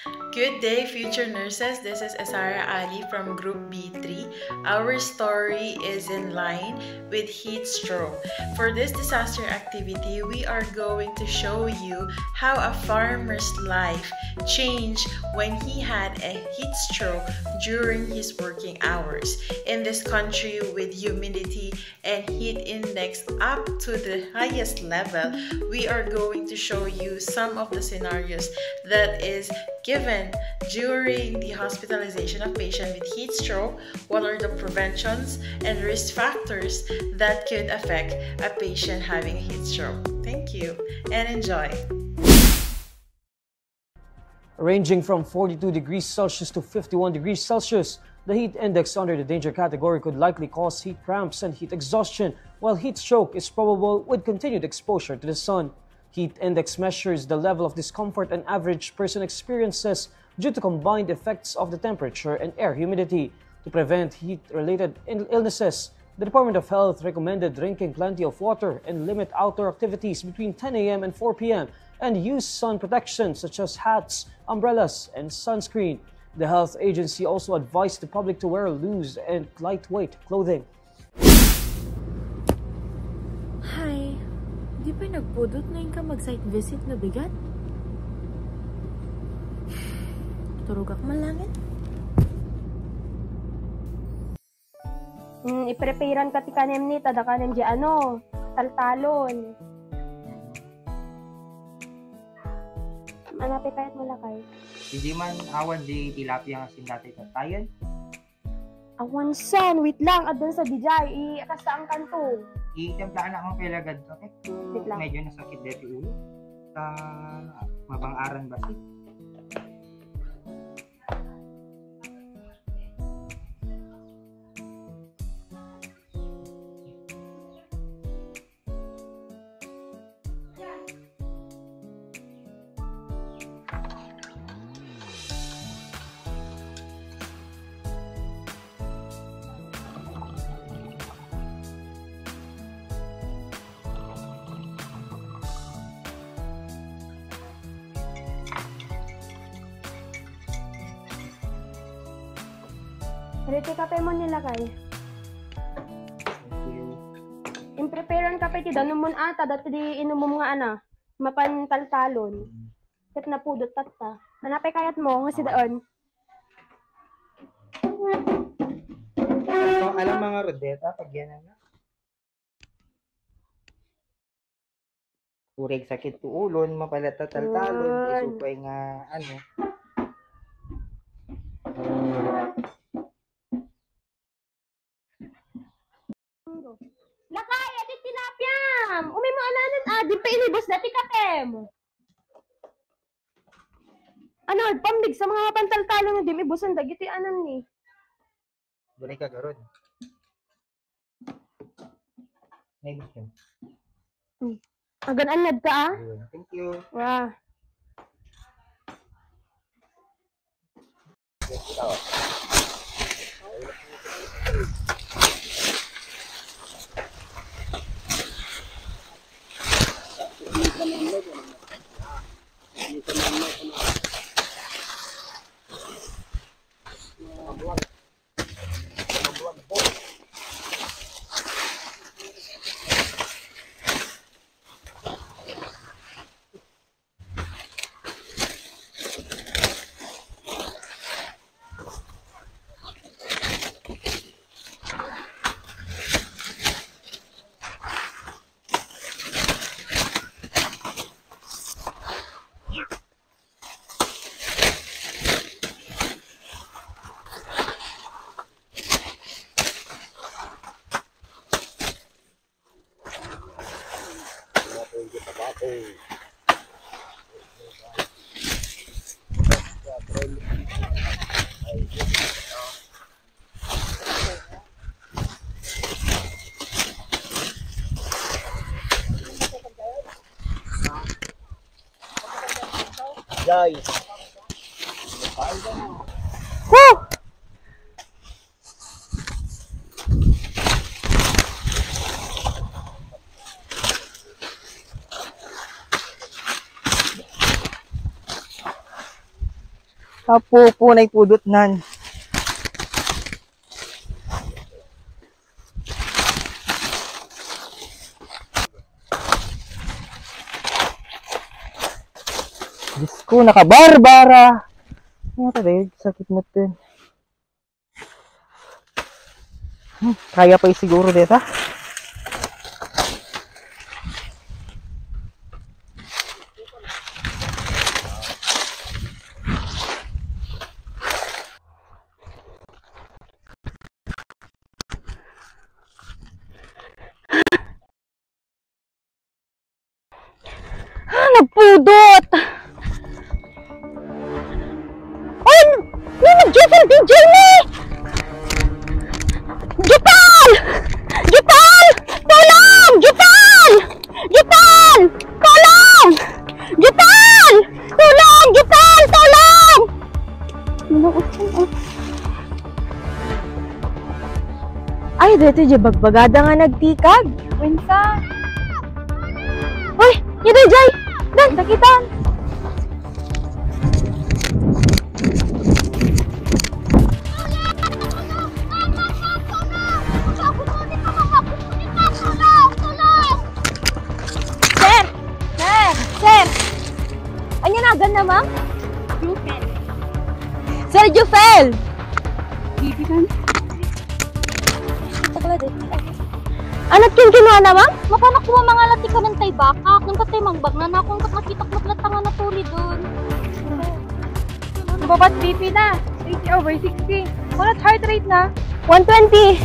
Good day, future nurses. This is Asara Ali from Group B3. Our story is in line with heat stroke. For this disaster activity, we are going to show you how a farmer's life changed when he had a heat stroke during his working hours. In this country with humidity and heat index up to the highest level, we are going to show you some of the scenarios that is given during the hospitalization of patient with heat stroke. What are the preventions and risk factors that could affect a patient having a heat stroke? Thank you and enjoy. Ranging from 42 degrees Celsius to 51 degrees Celsius, the heat index under the danger category could likely cause heat cramps and heat exhaustion, while heat stroke is probable with continued exposure to the sun. Heat index measures the level of discomfort an average person experiences due to combined effects of the temperature and air humidity. To prevent heat-related illnesses, the Department of Health recommended drinking plenty of water and limit outdoor activities between 10 a.m. and 4 p.m. and use sun protection such as hats, umbrellas, and sunscreen. The health agency also advised the public to wear loose and lightweight clothing. Hi, di ba nagpudot ngayon ka mag-site visit na bigat? Turugak man langit? I-preparean ka ti kanem ni, tada kanem di taltalon. Anapi kayat malakay. Hindi man awan di tilapia nga sindati katayan. Awan san, wait lang, adun sa dijay, ikastaan kanto. Itemplaan akong pelagad to. Wait lang. Medyo nasakit dito ulo. Sa mabang-aran ba? Rete kape mo nilakay. Thank you. In-preparean kape ti danon mo ata, dati di inumom nga mapantaltalon. Kat na pudot tatta. Anapi kayat mo, nga si daon. So, alam mga rodeta, pag yan na. Urig sakit to ulon, mapalatataltalon, isupay nga Lakay, ati tilapyam! Umi mo ananan, di pa inibos dati kapem. Pambig sa mga pantaltalo na di may busan dagiti anan ni. Bunay ka garod. Next yun. Agan anad ka Thank you. Wow. Guys. Woo! Kapupunay pudot nan. Diyos ko, nakabarbara. Ano tayo? Sakit mo din. Kaya pa siguro dito. Nagpudot! Ay! May nag-Jeffel DJ ni! Jupal! Jupal! Tulong! Jupal! Jupal! Tulong! Jupal! Tulong! Jupal! Tulong! Ay, dito yung bagbagada nga nagtikag. Winsa? Uy! Yun Jay! Dan, sakitan! Sir! Sir! Sir! Anya nagan na, ma'am? Jufel. Sir Jufel! Bibigan? Anat kin kinuha na, ma'am? Mapanakuha mga lati ka ng taybakak. Nung katay mangbag na kung nakita ko matlatanga na tuli doon. Nababat BP na. 80/60. Kunat heart rate na. 120.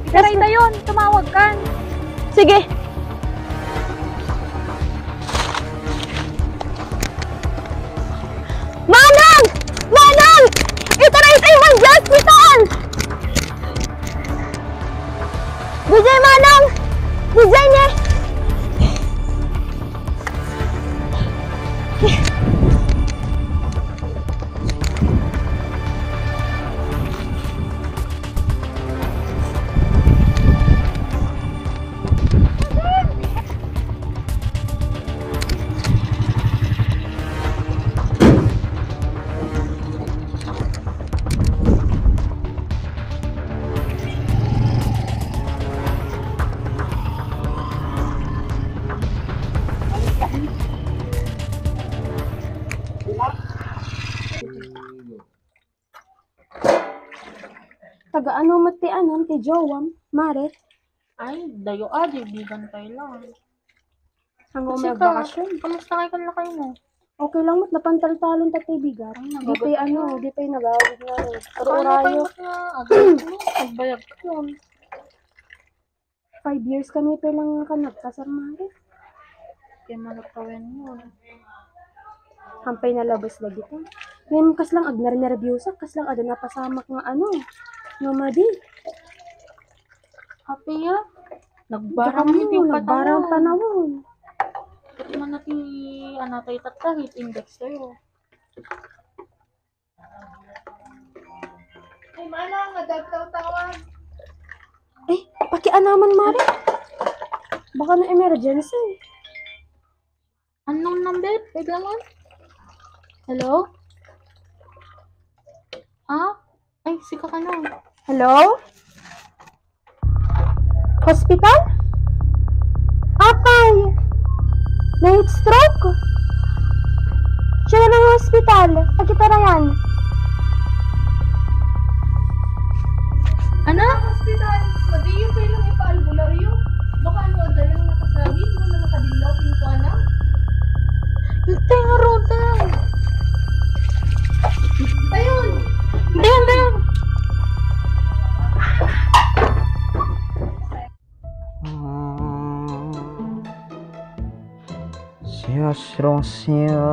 Itaray na yun. Tumawag ka. Sige. Manang! Manang! Itaray tayo ng hospital! Vijay Manang! Vijay niya! Taga ano mati anon ti Jowam, Mare? Ay, dayo bigan tayo lang. Hanggang Kasi may bakasyon. Kamusta kayo ka na kayo mo? Okay lang mat napantal-talon ta tibigar. Di pa'y ano, di pa'y nagawid na rin. Pero Paano orayo, kayo na agad mo? Pagbayag ko yun. 5 years kami pa lang kanag kasar Mare. Kaya malapawin yun. Hampay na labas lagi to. Ngayon kas lang agnar na reviewsa, kas lang ada napasamak nga ano. Nomadi. Happy ya? Nagbarang yung nagbarang panahon. Ito man natin anatay tatahit index tayo. Ay, manang, nadagtaw-tawan. Eh, pakianaman Mare. Baka na emergency. Anong number? Wait lang man. Hello? Ah? Ay, sika ka na. Hello? Hospital? Apay! Night stroke? Siya na ng hospital. Pagkita na yan. Ano? Hospital, madiyo pa ilang ipaalbularyo. Baka ano, dalang nakasabi, mo na nakadilaw, pinukuana. Ito yung ruta. Ayun! Dayan. Siya strong siya.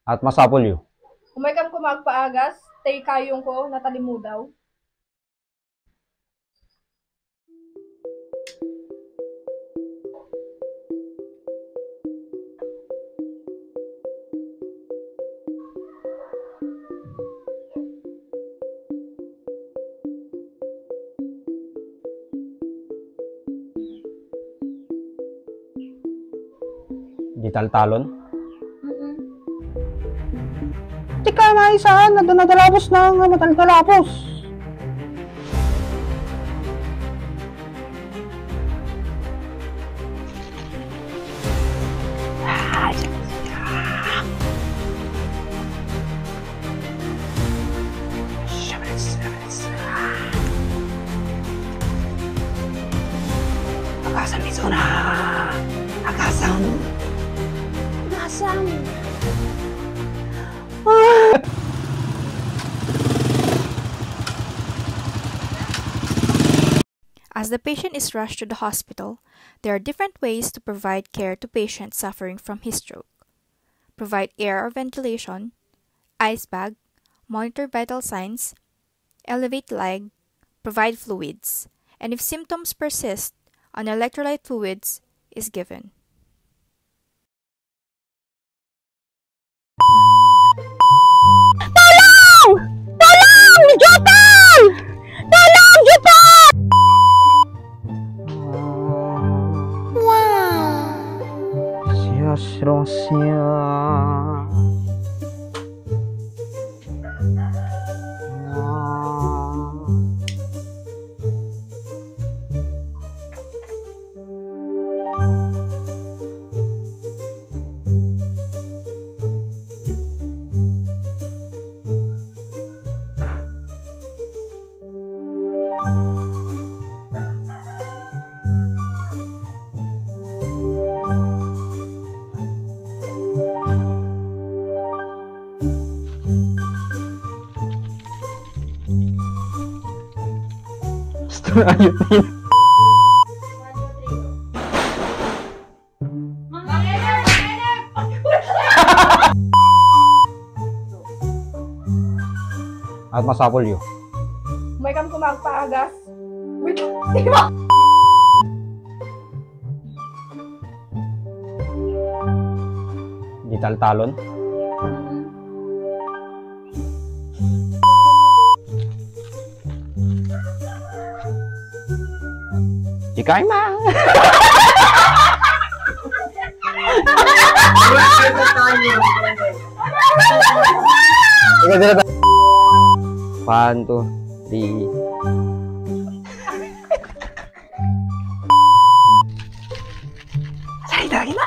At masapol yu. Umaykam ko magpaagas, tay kayong ko natalimudaw. Di taltalon. Di ka maisaan na nadalapos ng mataltalapos. Agasan Mizuna! Agasan! Agasan! As the patient is rushed to the hospital, there are different ways to provide care to patients suffering from heat stroke. Provide air or ventilation, ice bag, monitor vital signs, elevate leg, provide fluids, and if symptoms persist, an electrolyte fluids is given. Tolong! Tolong! Jepang! Tolong, Jepang! Siya, siya. Ayutin. At masapol yu. Umaykam ko magpaagas. Wait, Di taltalon. Di kay ma. One, two, three. Saya lagi na.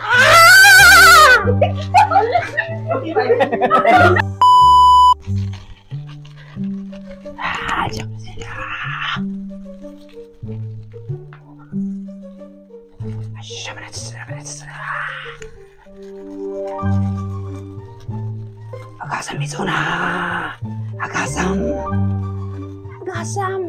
Agasan Mizuna! Agasan! Agasan!